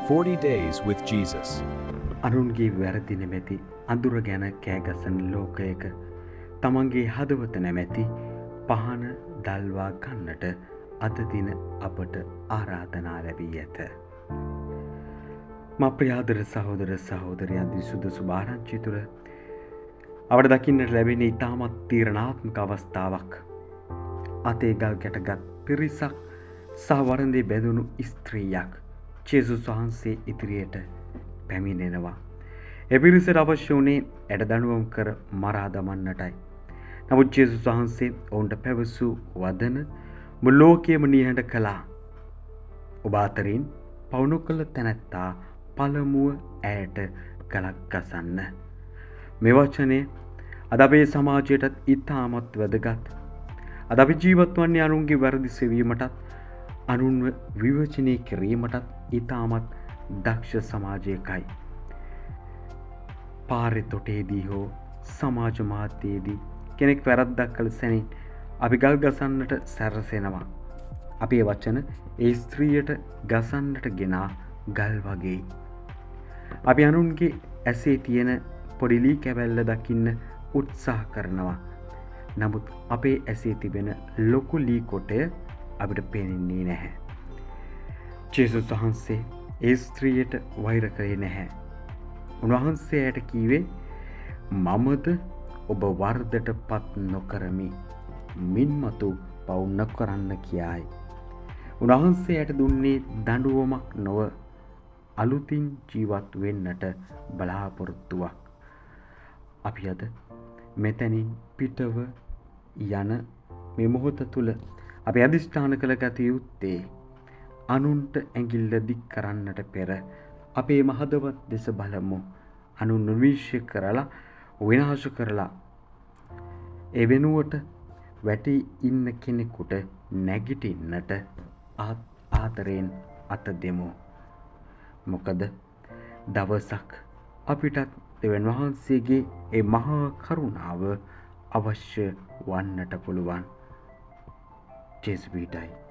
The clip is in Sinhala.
40 Days with Jesus. අරුන්ගේ වැරදි නැමැති අඳුර ගැන කෑගසන ලෝකයක තමන්ගේ හදවත නැමැති පහන දල්වා ගන්නට අද දින අපට ආරාධනා ලැබී ඇත. මා ප්‍රියාදර සහෝදර සහෝදරයන් විසුද්ධ සුභාරංචිය තුළ අපට දකින්නට ලැබෙන ඉතාමත් තීරණාත්මක අවස්ථාවක්. අතේ ගල් ගැටගත් පිරිසක් සහ වරන්දේ බැඳුණු ස්ත්‍රියක් ජේසුස් වහන්සේ ඉදිරියට පැමිණෙනවා. එපිරිසට අවශ්‍ය වුණේ ඇඩදඬුවම් කර මරා දමන්නටයි. නමුත් ජේසුස් වහන්සේ ඔවුන්ට පැවසූ වදන මුළු ලෝකයම නිහඬ කළා. ඔබ අතරින් පව් නොකළ තැනැත්තා පළමුව ඇයට ගලක් ගසන්න. මේ වචනේ අද අපේ සමාජයටත් ඉතාමත් වැදගත්. අද අපි ජීවත් වන්නේ අනුන්ගේ වැරදි සෙවීමටත් අනුන්ව විවචනය කිරීමටත් ඉතාමත් දක්ෂ සමාජයකයි. පාරෙ තොටේදී හෝ සමාජ මාධ්‍යයේදී කෙනෙක් වැරද්දක් කළ සැනින් අපි ගල් ගසන්නට සැරසෙනවා. අපේ වචන ඒ ස්ත්‍රියට ගසන්නට ගෙනා ගල් වගේ. අපි අනුන්ගේ ඇසේ තියෙන පොඩි ලී කැබැල්ල දකින්න උත්සාහ කරනවා. නමුත් අපේ ඇසේ තිබෙන ලොකු ලී කොටය අපිට පේන්නේ නැහැ. ජේසුස් වහන්සේ ඒ ස්ත්‍රියට වෛර කරේ නැහැ. උන්වහන්සේ ඇයට කීවේ මමද ඔබ වර්ධට පත් නොකරමි. මින් මතු පව් නොකරන්න කියායි. උන්වහන්සේ ඇයට දුන්නේ දඬුවමක් නොව අලුතින් ජීවත් වෙන්නට බලාපොරොත්තුවක්. අපි අද මෙතැනින් පිටව යන මේ මොහොත තුළ අපි අධිෂ්ඨාන කළ ගත යුත්තේ අනුන්ට ඇඟිල්ල දික් කරන්නට පෙර අපේ මහදවත් දෙස බලමු. අනුන් නිවිශ්‍ය කරලා විනාශ කරලා ඒ වෙනුවට වැටි ඉන්න කෙනෙකුට නැගිටින්නට ආදරයෙන් අත දෙමු. මොකද දවසක් අපිටත් දෙවියන් වහන්සේගේ ඒ මහා කරුණාව අවශ්‍ය වන්නට පුළුවන්. ජේසුස් පිටයි.